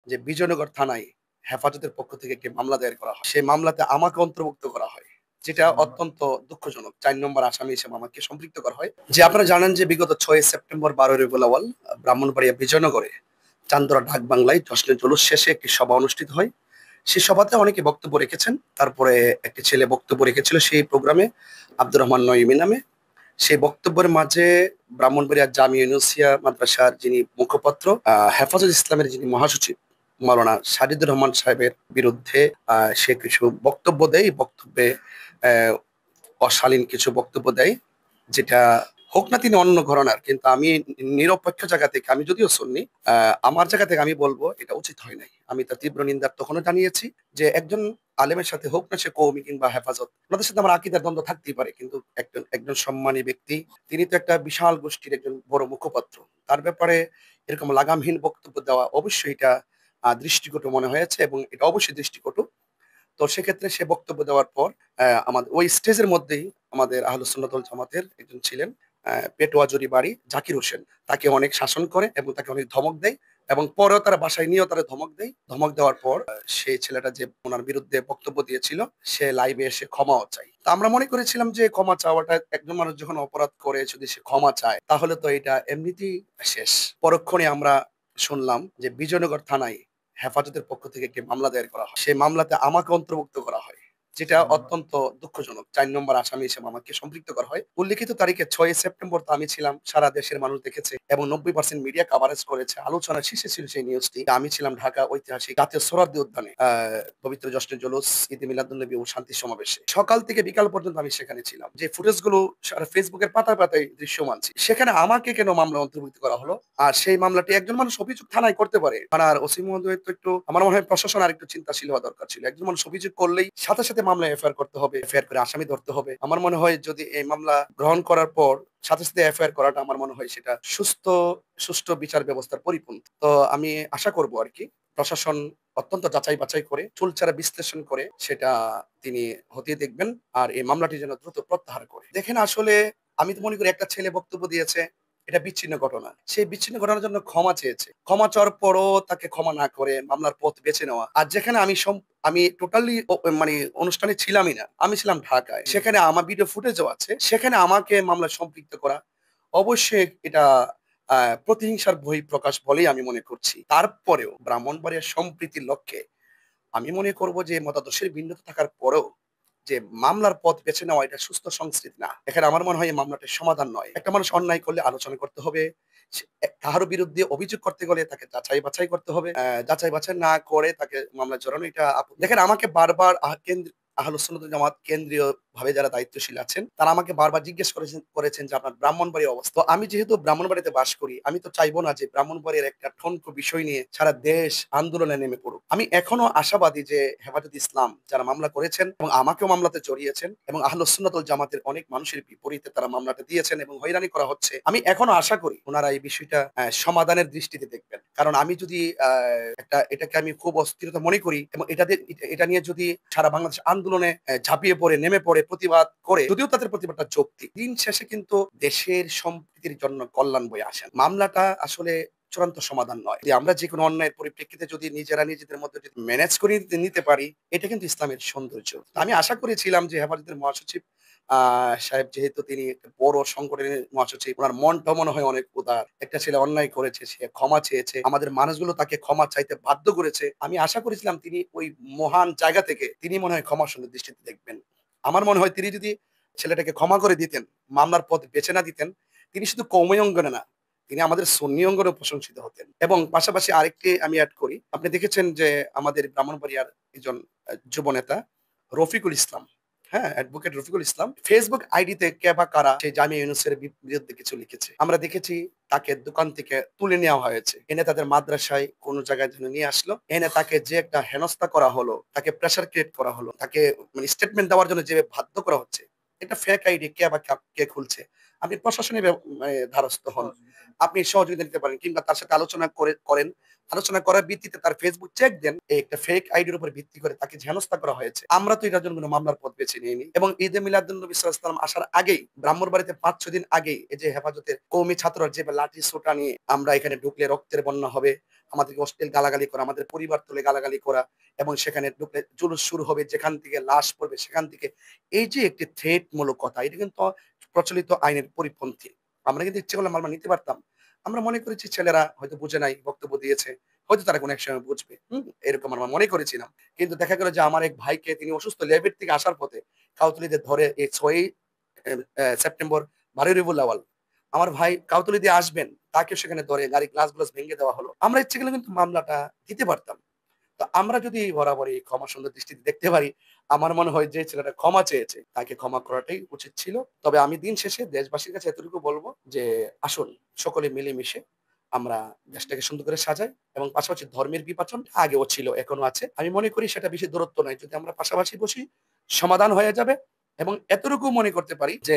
যে বিজয়নগর থানায় হেফাজতের পক্ষ থেকে একটি মামলা দায়ের করা হয়। সেই মামলাতে আমাকে অন্তর্ভুক্ত করা হয়। যেটা অত্যন্ত দুঃখজনক। ৪ নম্বর আসামি হিসেবে আমাকে সম্পৃক্ত করা হয়। যে আপনারা জানেন যে বিগত ৬ সেপ্টেম্বর ১২ রবিউল আউয়াল ব্রাহ্মণবাড়িয়া বিজয়নগরে চান্দরা ঢাক বাংলায় জশ্নে জুলুস শেষে একটি সভা অনুষ্ঠিত হয়। সেই সভাতে অনেকে বক্তব্য রেখেছেন। তারপরে একটি ছেলে বক্তব্য রেখেছিল সেই প্রোগ্রামে আব্দুর রহমান নঈমী নামে। সেই বক্তব্যের মাঝে ব্রাহ্মণবাড়িয়া জামিয়া নূসিয়া মাদ্রাসার যিনি মুখপাত্র হেফাজত ইসলামের যিনি মহাসচিব মাওলানা সাজিদুর রহমান সাহেবের বিরুদ্ধে সে কিছু বক্তব্য দেয়। এই বক্তব্যে আহ, অশালীন কিছু বক্তব্য দেয়, যেটা হোক না তিনি অন্য ঘরানার, কিন্তু আমি নিরপেক্ষ জায়গা থেকে, আমি যদিও সুন্নি, আমার জায়গা থেকে আমি বলবো এটা উচিত হয় নাই। আমি তার তীব্র নিন্দার তখনও জানিয়েছি যে একজন আলেমের সাথে, হোক না সে কওমি কিংবা হেফাজত, ওনাদের সাথে আমার আকীদার দ্বন্দ্ব থাকতেই পারে, কিন্তু একজন একজন সম্মানী ব্যক্তি, তিনি তো একটা বিশাল গোষ্ঠীর একজন বড় মুখপাত্র, তার ব্যাপারে এরকম লাগামহীন বক্তব্য দেওয়া অবশ্যই এটা দৃষ্টিকটু মনে হয়েছে, এবং এটা অবশ্যই দৃষ্টিকটু। তো সেক্ষেত্রে সে বক্তব্য দেওয়ার পর আমাদের ওই স্টেজের মধ্যেই আমাদের আহলুস সুন্নাত ওয়াল জামাতের একজন ছিলেন, পেটোয়াজুরি বাড়ি জাকির হোসেন, তাকে অনেক শাসন করে এবং তাকে অনেক ধমক দেয়, এবং পরেও তারা বাসায় নিয়েও তারা ধমক দেয়। ধমক দেওয়ার পর সেই ছেলেটা যে ওনার বিরুদ্ধে বক্তব্য দিয়েছিল সে লাইভে এসে ক্ষমাও চাই। তা আমরা মনে করেছিলাম যে ক্ষমা চাওয়াটা, একজন মানুষ যখন অপরাধ করে যদি সে ক্ষমা চায় তাহলে তো এটা এমনিতেই শেষ। পরক্ষণে আমরা শুনলাম যে বিজয়নগর থানায় হেফাজতের পক্ষ থেকে একটি মামলা দায়ের করা হয়। সেই মামলাতে আমাকে অন্তর্ভুক্ত করা হয়, যেটা অত্যন্ত দুঃখজনক। ৪ নম্বর আসামি হিসেবে আমাকে সম্পৃক্ত করা হয়। উল্লিখিত তারিখে ৬ সেপ্টেম্বর তো আমি ছিলাম, সারা দেশের মানুষ দেখেছে এবং ৯০% মিডিয়া কাভারেজ করেছে। আলোচনা শীর্ষে ছিল সেই নিউজটি। আমি ছিলাম ঢাকা ঐতিহাসিক জাতীয় সোহরাওয়ার্দী উদ্যানে পবিত্র জশ্নে জুলুস, ঈদে মিলাদুন্নবী ও শান্তি সমাবেশে সকাল থেকে বিকাল পর্যন্ত আমি সেখানে ছিলাম। যে ফুটেজগুলো সারা ফেসবুকের পাতায় পাতায় দৃশ্যমান ছিল, সেখানে আমাকে কেন মামলা অন্তর্ভুক্ত করা হলো? আর সেই মামলাটি একজন মানুষ অভিযোগ থানায় করতে পারে, থানার ওসি মহোদয় তো একটু, আমার মনে হয় প্রশাসন আর একটু চিন্তাশীল হওয়া দরকার ছিল। একজন মানুষ অভিযোগ করলেই সাথে সাথে মামলা এফআইআর করতে হবে, এফআইআর করে আসামি ধরতে হবে। আমার মনে হয় যদি এই মামলা গ্রহণ করার পর সাথে সাথে এফআইআর করাটা, আমার মনে হয় সেটা সুষ্ঠু বিচার ব্যবস্থার পরিপন্থী। তো আমি আশা করব আর কি প্রশাসন অত্যন্ত যাচাই বাছাই করে, চুলচারা বিশ্লেষণ করে সেটা তিনি হতিয়ে দেখবেন, আর এই মামলাটি যেন দ্রুত প্রত্যাহার করে। দেখেন আসলে আমি তো মনে করি একটা ছেলে বক্তব্য দিয়েছে, এটা বিচ্ছিন্ন ঘটনা। সেই বিচ্ছিন্ন ঘটনার জন্য ক্ষমা চেয়েছে, ক্ষমা চাওয়ার পরও তাকে ক্ষমা না করে মামলার পথ বেছে নেওয়া। আর যেখানে আমি টোটালি মানে অনুষ্ঠানে ছিলামই না, আমি ছিলাম ঢাকায়, সেখানে আমার ভিডিও ফুটেজও আছে, সেখানে আমাকে মামলায় সম্পৃক্ত করা অবশ্যই এটা প্রতিহিংসার বহিঃপ্রকাশ বলেই আমি মনে করছি। তারপরেও ব্রাহ্মণবাড়িয়ার সম্প্রীতির লক্ষ্যে আমি মনে করব যে মতাদর্শের ভিন্নতা থাকার পরেও যে মামলার পথ বেছে নেওয়া, এটা সুস্থ সংস্কৃতি না। এখানে আমার মনে হয় এই মামলাটির সমাধান নয়। একটা মানুষ অন্যায় করলে আলোচনা করতে হবে, কারো বিরুদ্ধে অভিযোগ করতে গেলে তাকে যাচাই বাছাই করতে হবে। যাচাই বাছাই না করে তাকে মামলা জড়ানো, এটা দেখেন আমাকে বারবার আহলুস সুন্নাত ওয়াল জামাত কেন্দ্রীয় ভাবে যারা দায়িত্বশীল আছেন তারা আমাকে বারবার জিজ্ঞেস করেছেন যে আপনার ব্রাহ্মণবাড়ির অবস্থা। তো আমি যেহেতু ব্রাহ্মণবাড়িতে বাস করি, আমি তো চাইবো না যে ব্রাহ্মণবাড়ির একটা ঠনকো বিষয় নিয়ে সারা দেশ আন্দোলনে নেমে পড়ুক। আমি এখনো আশাবাদী যে হেফাজত ইসলাম যারা মামলা করেছেন এবং আমাকেও মামলাতে জড়িয়েছেন, এবং আহলুস সুন্নাত ওয়াল জামাতের অনেক মানুষের বিপরীতে তারা মামলাটা দিয়েছেন এবং হয়রানি করা হচ্ছে, আমি এখনো আশা করি ওনারা এই বিষয়টা সমাধানের দৃষ্টিতে দেখবেন। কারণ আমি যদি এটাকে আমি খুব অস্থিরতা মনে করি, এবং এটা নিয়ে যদি সারা বাংলাদেশ আন্দোলনে ঝাঁপিয়ে পড়ে, নেমে পড়ে, প্রতিবাদ করে, যদিও তাদের প্রতিবাদটা যৌক্তিক, দিন শেষে কিন্তু দেশের সম্প্রীতির জন্য কল্যাণ বয়ে আসেন। মামলাটা আসলে চূড়ান্ত সমাধান নয়। যে আমরা যে কোনো অন্যায়ের পরিপ্রেক্ষিতে যদি নিজেরা নিজেদের মধ্যে যদি ম্যানেজ করে নিতে পারি, এটা কিন্তু ইসলামের সৌন্দর্য। আমি আশা করেছিলাম যে হেফাজতের মহাসচিব সাহেব, যেহেতু তিনি একটা বড় সংগঠনের মহাসচিব, ওনার মনটা মনে হয় অনেক উদার। একটা ছেলে অন্যায় করেছে, সে ক্ষমা চেয়েছে, আমাদের মানুষগুলো তাকে ক্ষমা চাইতে বাধ্য করেছে। আমি আশা করেছিলাম তিনি ওই মহান জায়গা থেকে তিনি মনে হয় ক্ষমার সুন্দর দৃষ্টিতে দেখবেন। আমার মনে হয় তিনি যদি ছেলেটাকে ক্ষমা করে দিতেন, মামলার পথ বেছে না দিতেন, তিনি শুধু কওমি অঙ্গনে না, তিনি আমাদের সুন্নি অঙ্গনেও প্রশংসিত হতেন। এবং পাশাপাশি আরেকটি আমি অ্যাড করি, আপনি দেখেছেন যে আমাদের ব্রাহ্মণবাড়িয়ার একজন যুব নেতা রফিকুল ইসলাম, হ্যাঁ, অ্যাডভোকেট রফিকুল ইসলাম, ফেসবুক আইডিতে কে বা কারা সেই জামিয়া ইউনূসের বিরুদ্ধে কিছু লিখেছে। আমরা দেখেছি তাকে দোকান থেকে তুলে নেওয়া হয়েছে, এনে তাদের মাদ্রাসায় কোন জায়গায় যেন নিয়ে আসলো, এনে তাকে যে একটা হেনস্থা করা হলো, তাকে প্রেসার ক্রিয়েট করা হলো, তাকে মানে স্টেটমেন্ট দেওয়ার জন্য যে বাধ্য করা হচ্ছে, এটা ফেক আইডি কে বা কে খুলছে, আপনি প্রশাসনের দ্বারস্থ হন, আপনি সহযোগিতা নিতে পারেন কিংবা তার সাথে আলোচনা করেন। আলোচনা করার ভিত্তিতে তার ফেসবুক চেক দেন, এই একটা ফেক আইডির উপর ভিত্তি করে তাকে যে হেনস্থা করা হয়েছে। আমরা তো এটার জন্য কোনো মামলার পথ বেছে নিইনি। এবং ঈদে মিলাদুন্নবী সাল্লাল্লাহু আলাইহি ওয়াসাল্লাম আসার আগেই ব্রাহ্মণবাড়িতে ৫-৬ দিন আগেই এই যে হেফাজতের কওমি ছাত্ররা যে লাঠি সোঁটা নিয়ে আমরা এখানে ঢুকলে রক্তের বন্যা হবে, আমাদেরকে অশ্লীল গালাগালি করা, আমাদের পরিবার তুলে গালাগালি করা এবং সেখানে ঢুকলে জুলুস শুরু হবে, যেখান থেকে লাশ পড়বে সেখান থেকে, এই যে একটি থ্রেট মূলক কথা, এটা কিন্তু প্রচলিত আইনের পরিপন্থী। আমরা কিন্তু ইচ্ছে করলে মামলা নিতে পারতাম। আমরা মনে করেছি ছেলেরা হয়তো বুঝে নাই, বক্তব্য দিয়েছে। হয়তো তারা কোনো এক সময় বুঝবে। এরকম আমরা মনে করেছিলাম। কিন্তু দেখা গেল যে আমার এক ভাইকে, তিনি অসুস্থ, ল্যাবের থেকে আসার পথে কাউতলীতে ধরে এই ৬ই সেপ্টেম্বর ১২ই রবিউল আউয়াল আমার ভাই কাউতলী দিয়ে আসবেন, তাকেও সেখানে ধরে গাড়ির গ্লাস ভেঙে দেওয়া হলো। আমরা ইচ্ছে করলে কিন্তু মামলাটা দিতে পারতাম। তো আমরা যদি বরাবরই ক্ষমা সুন্দর দৃষ্টিতে দেখতে পারি, আমার মনে হয় যে ছেলেটা ক্ষমা চেয়েছে, তাকে ক্ষমা করাটাই উচিত ছিল। তবে আমি দিন শেষে দেশবাসীর কাছে এতটুকু বলব যে আসুন সকলে মিলেমিশে আমরা দেশটাকে সুন্দর করে সাজাই এবং পাশাপাশি ধর্মের বিভাজনটা আগেও ছিল, এখনো আছে। আমি মনে করি সেটা বেশি দূরত্ব নয়। যদি আমরা পাশাপাশি বসি, সমাধান হয়ে যাবে। এবং এতটুকু মনে করতে পারি যে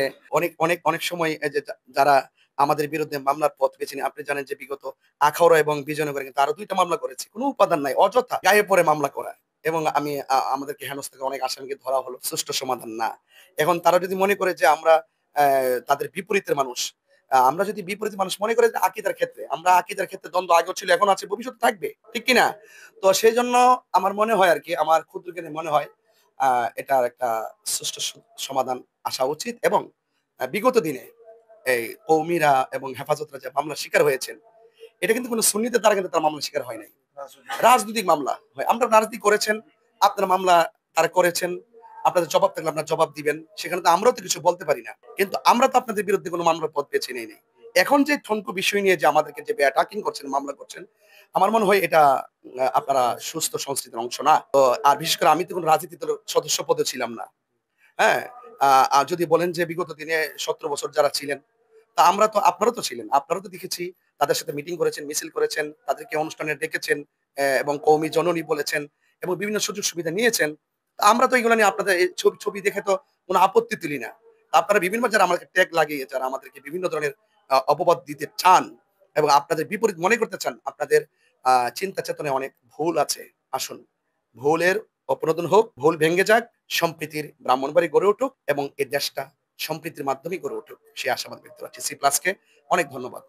অনেক সময় এই যে যারা আমাদের বিরুদ্ধে মামলার পথ বেছে নেয়, আপনি জানেন যে বিগত আখাউড়া এবং বিজয়নগরে কিন্তু আরো ২ টা মামলা করেছি। কোন উপাদান নাই, অযথা গায়ে পড়ে মামলা করা। এবং আমাদেরকে হেনস্থা করে অনেক আসামিকে ধরা হলো। সুষ্ঠু সমাধান না। এখন তারা যদি মনে করে যে আমরা তাদের বিপরীতের মানুষ, আমরা যদি বিপরীত মানুষ মনে করে যে আকীদার ক্ষেত্রে, আমরা আকীদার ক্ষেত্রে দ্বন্দ্ব আগেও ছিল, এখন আছে, ভবিষ্যতে থাকবে। ঠিক কি না? তো সেজন্য আমার মনে হয় আরকি, আমার ক্ষুদ্র জ্ঞানে মনে হয় এটার একটা সুষ্ঠু সমাধান আসা উচিত। এবং বিগত দিনে এই কওমিরা এবং হেফাজতরা যে মামলার শিকার হয়েছেন, এটা কিন্তু কোনো সুন্নিদের দ্বারা কিন্তু তারা মামলার শিকার হয় নাই। রাজনৈতিক মামলা হয়। আমরা রাজনীতি করেছেন, আপনার মামলা তারা করেছেন। আপনাদের জবাব থাকলে আপনারা জবাব দিবেন। সেখানে তো আমরাও তো কিছু বলতে পারি না। কিন্তু আমরা তো আপনাদের বিরুদ্ধে কোনো মামলার পথ বেছে নেই নাই। এখন যে ঠনকো বিষয় নিয়ে যে আমাদেরকে যে অ্যাটাকিং করছেন, মামলা করছেন, আমার মনে হয় এটা আপনারা সুস্থ সংস্কৃতির অংশ না। তো আর বিশেষ করে আমি তো কোনো রাজনীতি দলের সদস্য পদে ছিলাম না। হ্যাঁ? আর যদি বলেন যে বিগত দিনে ১৭ বছর যারা ছিলেন, তা আমরা তো, আপনারাও তো ছিলেন। আপনারাও তো দেখেছি, তাদের সাথে মিটিং করেছেন, মিছিল করেছেন, তাদেরকে অনুষ্ঠানে ডেকেছেন এবং কওমি জননী বলেছেন এবং বিভিন্ন সুযোগ সুবিধা নিয়েছেন। তা আমরা তো এগুলো নিয়ে আপনাদের এই ছবি দেখে তো কোনো আপত্তি তুলি না। আপনারা বিভিন্নবার যারা আমাদেরকে ট্যাগ লাগিয়ে, যারা আমাদেরকে বিভিন্ন ধরনের অপবাদ দিতে চান এবং আপনাদের বিপরীত মনে করতে চান, আপনাদের চিন্তা চেতনায় অনেক ভুল আছে। আসুন, ভুলের অপনোদন হোক, ভুল ভেঙে যাক, সম্প্রীতির ব্রাহ্মণবাড়ি গড়ে উঠুক এবং এই দেশটা সম্প্রীতির মাধ্যমেই গড়ে উঠুক। সে আশাবাদ ব্যক্ত করছি। সি প্লাসকে অনেক ধন্যবাদ।